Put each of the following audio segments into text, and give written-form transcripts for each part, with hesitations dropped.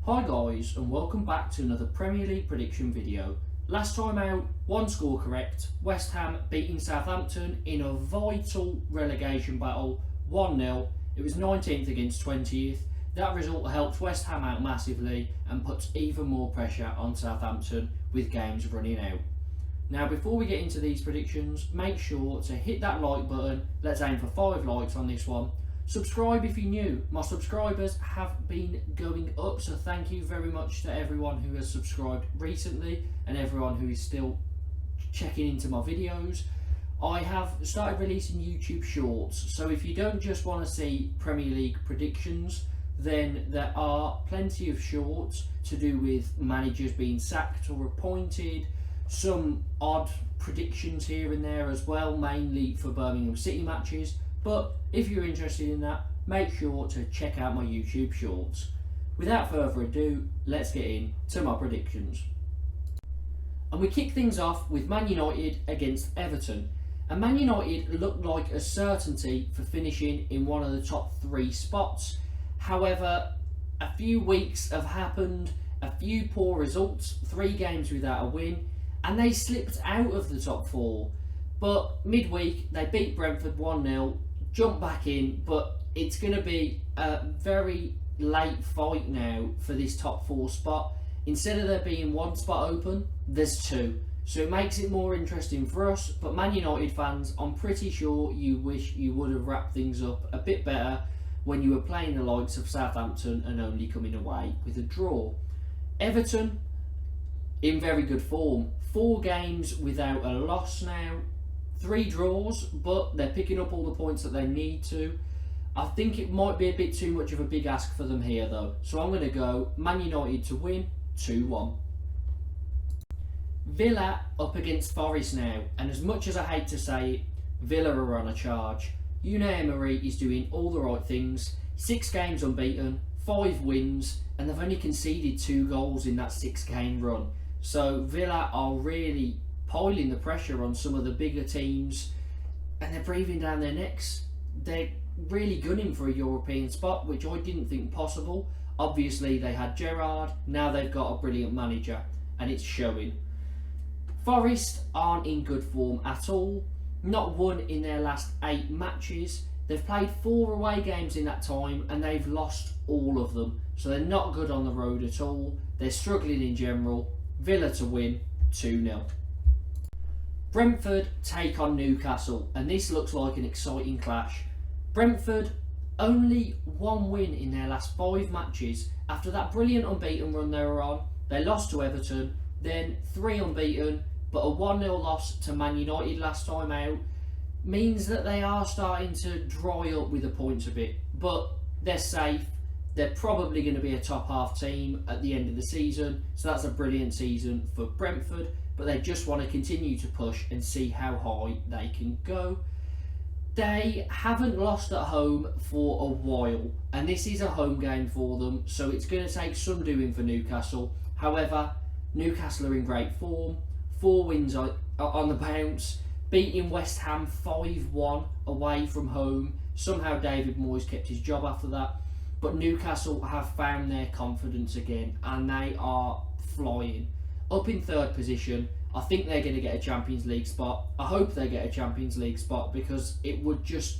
Hi guys, and welcome back to another Premier League prediction video. Last time out, one score correct, West Ham beating Southampton in a vital relegation battle, 1-0. It was 19th against 20th. That result helps West Ham out massively and puts even more pressure on Southampton with games running out. Now before we get into these predictions, make sure to hit that like button. Let's aim for 5 likes on this one. Subscribe if you're new. My subscribers have been going up, so thank you very much to everyone who has subscribed recently and everyone who is still checking into my videos. I have started releasing YouTube shorts, so if you don't just want to see Premier League predictions, then there are plenty of shorts to do with managers being sacked or appointed, some odd predictions here and there as well, mainly for Birmingham City matches. But if you're interested in that, make sure to check out my YouTube shorts. Without further ado, let's get into my predictions. And we kick things off with Man United against Everton. And Man United looked like a certainty for finishing in one of the top 3 spots. However, a few weeks have happened, a few poor results, 3 games without a win, and they slipped out of the top 4. But midweek, they beat Brentford 1-0, jumped back in, but it's going to be a very late fight now for this top 4 spot. Instead of there being 1 spot open, there's 2. So it makes it more interesting for us. But Man United fans, I'm pretty sure you wish you would have wrapped things up a bit better when you were playing the likes of Southampton and only coming away with a draw. Everton, in very good form. 4 games without a loss now. 3 draws, but they're picking up all the points that they need to. I think it might be a bit too much of a big ask for them here though. So I'm going to go Man United to win 2-1. Villa up against Forest now. And as much as I hate to say it, Villa are on a charge. Unai Emery is doing all the right things. 6 games unbeaten, 5 wins, and they've only conceded 2 goals in that 6-game run. So Villa are really piling the pressure on some of the bigger teams, and they're breathing down their necks. They're really gunning for a European spot, which I didn't think possible. Obviously they had Gerrard, now they've got a brilliant manager, and it's showing. Forest aren't in good form at all. Not won in their last 8 matches. They've played 4 away games in that time and they've lost all of them. So they're not good on the road at all. They're struggling in general. Villa to win 2-0. Brentford take on Newcastle, and this looks like an exciting clash. Brentford only 1 win in their last 5 matches. After that brilliant unbeaten run they were on, they lost to Everton, then 3 unbeaten, but a 1-0 loss to Man United last time out means that they are starting to dry up with the points a bit. But they're safe. They're probably going to be a top half team at the end of the season. So that's a brilliant season for Brentford. But they just want to continue to push and see how high they can go. They haven't lost at home for a while. And this is a home game for them. So it's going to take some doing for Newcastle. However, Newcastle are in great form. 4 wins on the bounce, beating West Ham 5-1 away from home. Somehow David Moyes kept his job after that. But Newcastle have found their confidence again and they are flying. Up in 3rd position, I think they're going to get a Champions League spot. I hope they get a Champions League spot because it would just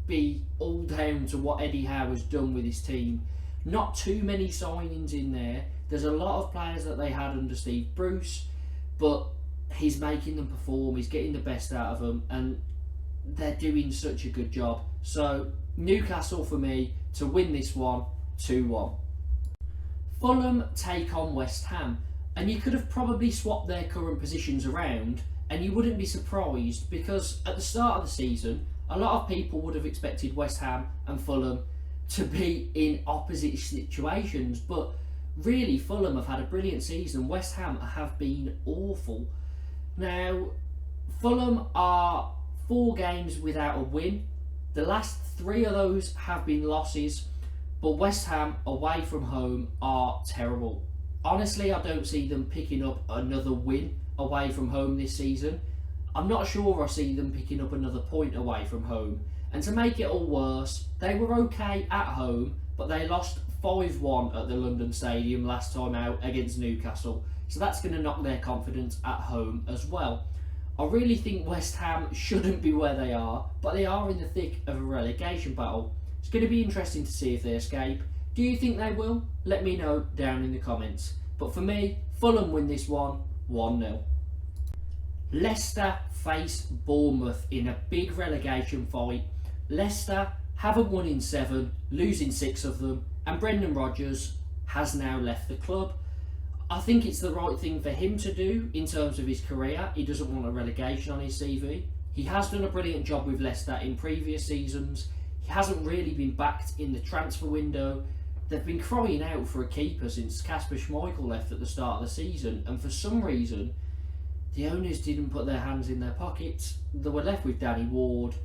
be all down to what Eddie Howe has done with his team. Not too many signings in there. There's a lot of players that they had under Steve Bruce, but he's making them perform, he's getting the best out of them, and they're doing such a good job. So Newcastle for me to win this one 2-1. Fulham take on West Ham, and you could have probably swapped their current positions around and you wouldn't be surprised, because at the start of the season a lot of people would have expected West Ham and Fulham to be in opposite situations, but really Fulham have had a brilliant season. West Ham have been awful. Now, Fulham are 4 games without a win. The last 3 of those have been losses, but West Ham away from home are terrible. Honestly, I don't see them picking up another win away from home this season. I'm not sure I see them picking up another point away from home. And to make it all worse, they were okay at home, but they lost 5-1 at the London Stadium last time out against Newcastle. So that's going to knock their confidence at home as well. I really think West Ham shouldn't be where they are, but they are in the thick of a relegation battle. It's going to be interesting to see if they escape. Do you think they will? Let me know down in the comments. But for me, Fulham win this one 1-0. Leicester face Bournemouth in a big relegation fight. Leicester haven't won in 7, losing 6 of them, and Brendan Rodgers has now left the club. I think it's the right thing for him to do in terms of his career. He doesn't want a relegation on his CV. He has done a brilliant job with Leicester in previous seasons. He hasn't really been backed in the transfer window. They've been crying out for a keeper since Kasper Schmeichel left at the start of the season, and for some reason the owners didn't put their hands in their pockets. They were left with Danny Ward,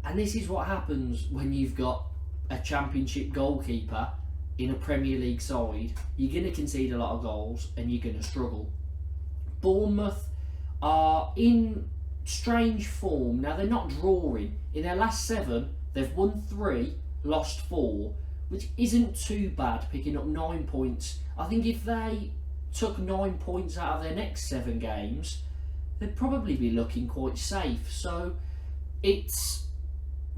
and this is what happens when you've got a Championship goalkeeper in a Premier League side. You're going to concede a lot of goals and you're going to struggle. Bournemouth are in strange form. Now, they're not drawing. In their last 7, they've won 3, lost 4, which isn't too bad, picking up 9 points. I think if they took 9 points out of their next 7 games, they'd probably be looking quite safe. So it's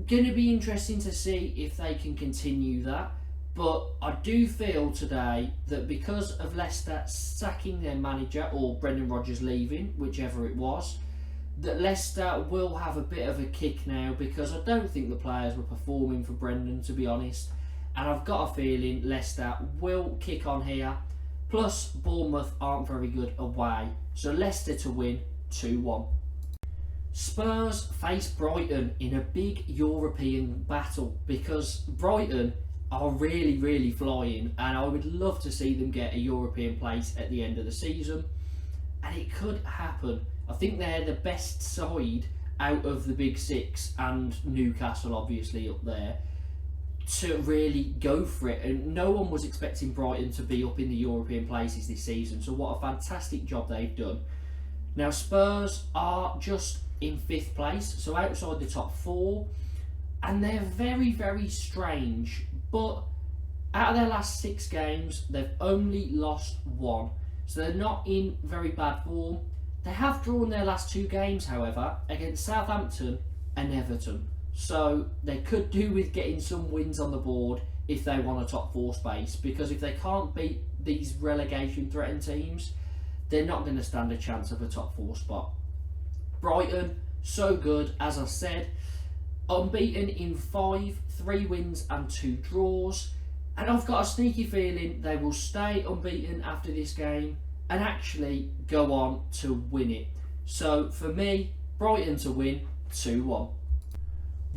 going to be interesting to see if they can continue that. But I do feel today that because of Leicester sacking their manager, or Brendan Rodgers leaving, whichever it was, that Leicester will have a bit of a kick now, because I don't think the players were performing for Brendan, to be honest. And I've got a feeling Leicester will kick on here. Plus, Bournemouth aren't very good away. So Leicester to win 2-1. Spurs face Brighton in a big European battle, because Brighton are really flying, and I would love to see them get a European place at the end of the season, and it could happen. I think they're the best side out of the big 6, and Newcastle obviously up there, to really go for it. And no one was expecting Brighton to be up in the European places this season, so what a fantastic job they've done. Now, Spurs are just in 5th place, so outside the top 4, and they're very strange. But out of their last 6 games, they've only lost 1. So they're not in very bad form. They have drawn their last 2 games, however, against Southampton and Everton. So they could do with getting some wins on the board if they want a top 4 space. Because if they can't beat these relegation threatened teams, they're not going to stand a chance of a top 4 spot. Brighton, so good, as I said. Unbeaten in 5, 3 wins and 2 draws, and I've got a sneaky feeling they will stay unbeaten after this game and actually go on to win it. So for me, Brighton to win 2-1.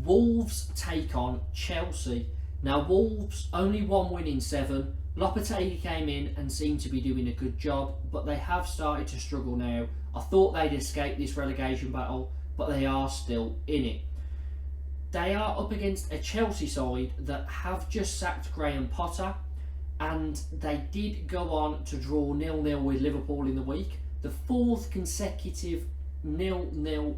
Wolves take on Chelsea. Now, Wolves only 1 win in 7. Lopetegui came in and seemed to be doing a good job, but they have started to struggle now. I thought they'd escape this relegation battle, but they are still in it. They are up against a Chelsea side that have just sacked Graham Potter, and they did go on to draw 0-0 with Liverpool in the week. The 4th consecutive 0-0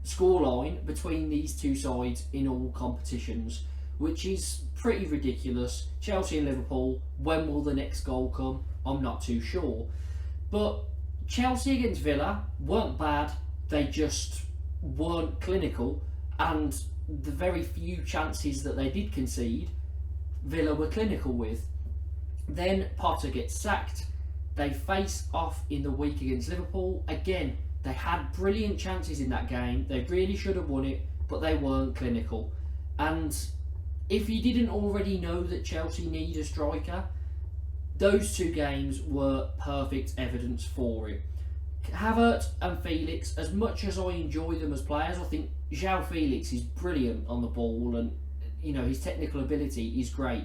scoreline between these 2 sides in all competitions, which is pretty ridiculous. Chelsea and Liverpool, when will the next goal come? I'm not too sure. But Chelsea against Villa weren't bad, they just weren't clinical, and the very few chances that they did concede, Villa were clinical with. Then Potter gets sacked. They face off in the week against Liverpool. Again, they had brilliant chances in that game. They really should have won it, but they weren't clinical. And if you didn't already know that Chelsea need a striker, those 2 games were perfect evidence for it. Havertz and Felix, as much as I enjoy them as players, I think João Felix is brilliant on the ball, and his technical ability is great.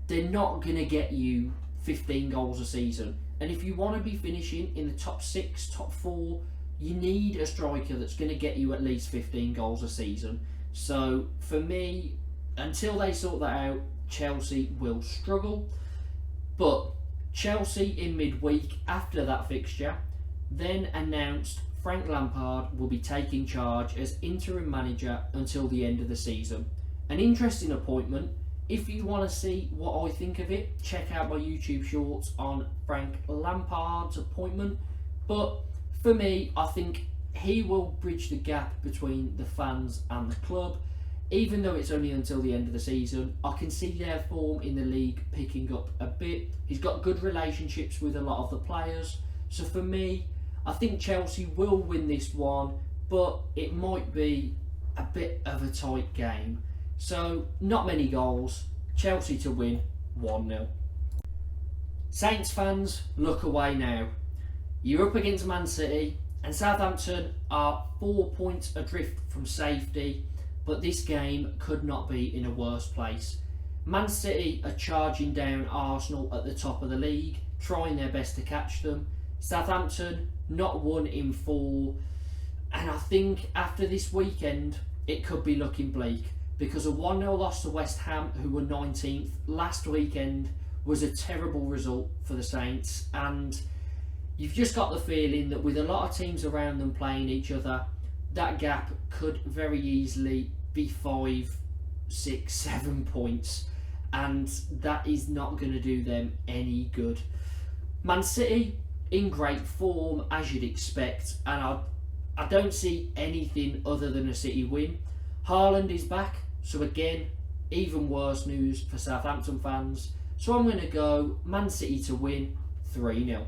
They're not going to get you 15 goals a season, and if you want to be finishing in the top 6, top 4, you need a striker that's going to get you at least 15 goals a season. So for me, until they sort that out, Chelsea will struggle. But Chelsea in midweek after that fixture then announced Frank Lampard will be taking charge as interim manager until the end of the season. An interesting appointment, if you want to see what I think of it, check out my YouTube shorts on Frank Lampard's appointment. But for me, I think he will bridge the gap between the fans and the club. Even though it's only until the end of the season, I can see their form in the league picking up a bit. He's got good relationships with a lot of the players. So for me, I think Chelsea will win this one, but it might be a bit of a tight game. So not many goals. Chelsea to win 1-0. Saints fans, look away now. You're up against Man City, and Southampton are 4 points adrift from safety. But this game could not be in a worse place. Man City are charging down Arsenal at the top of the league, trying their best to catch them. Southampton not won in 4, and I think after this weekend it could be looking bleak, because a 1-0 loss to West Ham, who were 19th last weekend, was a terrible result for the Saints, and you've just got the feeling that with a lot of teams around them playing each other, that gap could very easily be 5, 6, 7 points, and that is not going to do them any good. Man City in great form, as you'd expect, and I don't see anything other than a City win. Haaland is back, so again, even worse news for Southampton fans. So I'm going to go Man City to win 3-0.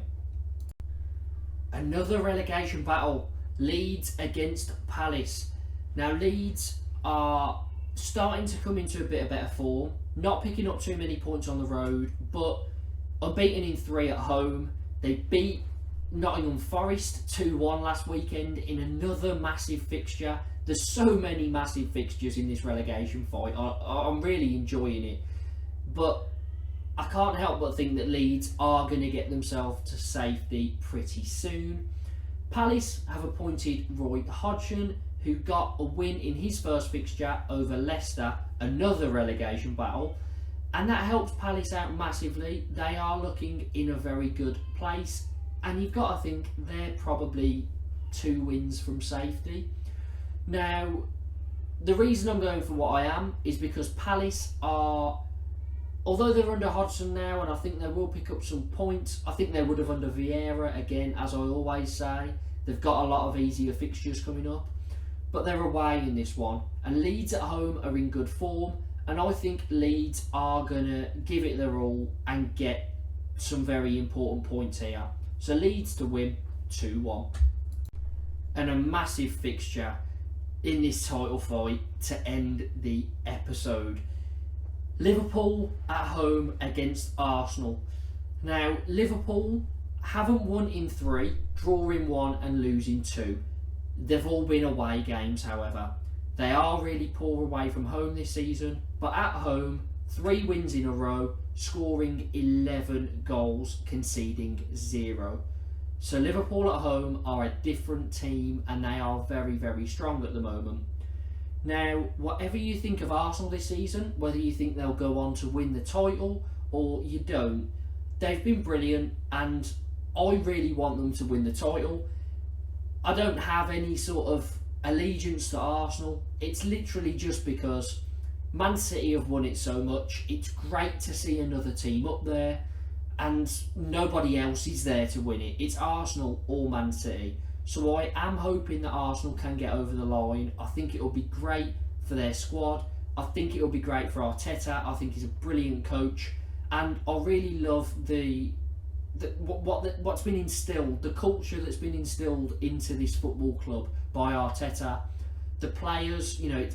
Another relegation battle. Leeds against Palace. Now Leeds are starting to come into a bit of better form, not picking up too many points on the road, but unbeaten in 3 at home. They beat Nottingham Forest 2-1 last weekend in another massive fixture. There's so many massive fixtures in this relegation fight. I'm really enjoying it, but I can't help but think that Leeds are going to get themselves to safety pretty soon. Palace have appointed Roy Hodgson, who got a win in his first fixture over Leicester, another relegation battle, and that helps Palace out massively. They are looking in a very good place, and you've got to think they're probably 2 wins from safety. Now, the reason I'm going for what I am is because Palace are, although they're under Hodgson now, and I think they will pick up some points, I think they would have under Vieira, again, as I always say. They've got a lot of easier fixtures coming up, but they're away in this one. And Leeds at home are in good form, and I think Leeds are going to give it their all and get some very important points here. So Leeds to win 2-1. And a massive fixture in this title fight to end the episode. Liverpool at home against Arsenal. Now, Liverpool haven't won in 3, drawing 1 and losing 2. They've all been away games, however. They are really poor away from home this season, but at home, 3 wins in a row, scoring 11 goals, conceding 0. So Liverpool at home are a different team, and they are very, very strong at the moment. Now, whatever you think of Arsenal this season, whether you think they'll go on to win the title or you don't, they've been brilliant, and I really want them to win the title. I don't have any sort of allegiance to Arsenal. It's literally just because Man City have won it so much. It's great to see another team up there, and nobody else is there to win it. It's Arsenal or Man City. So I am hoping that Arsenal can get over the line. I think it will be great for their squad. I think it will be great for Arteta. I think he's a brilliant coach, and I really love what's been instilled, the culture that's been instilled into this football club by Arteta. The players, you know,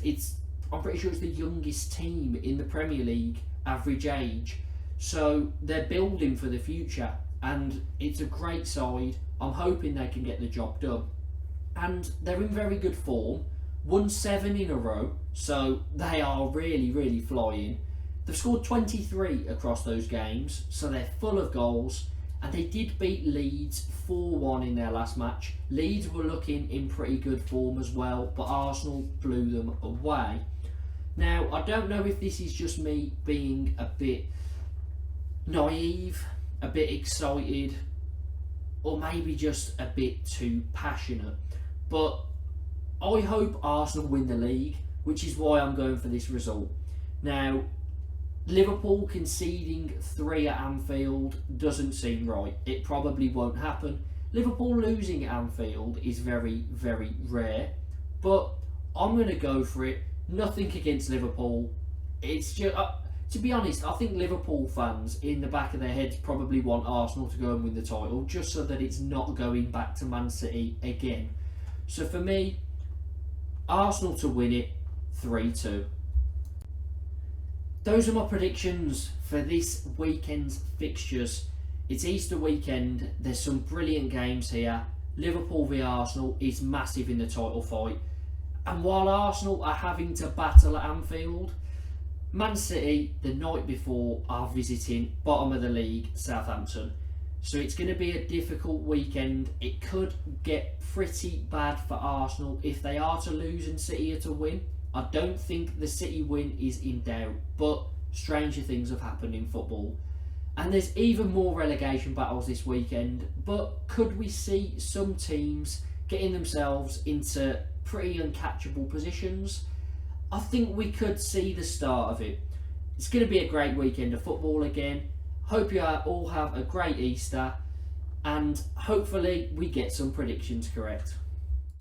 I'm pretty sure it's the youngest team in the Premier League average age. So they're building for the future, and it's a great side. I'm hoping they can get the job done. And they're in very good form. Won 7 in a row, so they are really, really flying. They've scored 23 across those games, so they're full of goals. And they did beat Leeds 4-1 in their last match. Leeds were looking in pretty good form as well, but Arsenal blew them away. Now, I don't know if this is just me being a bit naive, a bit excited, or maybe just a bit too passionate, but I hope Arsenal win the league, which is why I'm going for this result. Now, Liverpool conceding 3 at Anfield doesn't seem right. It probably won't happen. Liverpool losing at Anfield is very, very rare. But I'm going to go for it. Nothing against Liverpool. It's just, to be honest, I think Liverpool fans in the back of their heads probably want Arsenal to go and win the title, just so that it's not going back to Man City again. So for me, Arsenal to win it 3-2. Those are my predictions for this weekend's fixtures. It's Easter weekend. There's some brilliant games here. Liverpool v Arsenal is massive in the title fight. And while Arsenal are having to battle at Anfield, Man City, the night before, are visiting bottom of the league, Southampton. So it's going to be a difficult weekend. It could get pretty bad for Arsenal if they are to lose and City are to win. I don't think the City win is in doubt, but stranger things have happened in football. And there's even more relegation battles this weekend, but could we see some teams getting themselves into pretty uncatchable positions? I think we could see the start of it. It's going to be a great weekend of football again. Hope you all have a great Easter, and hopefully we get some predictions correct.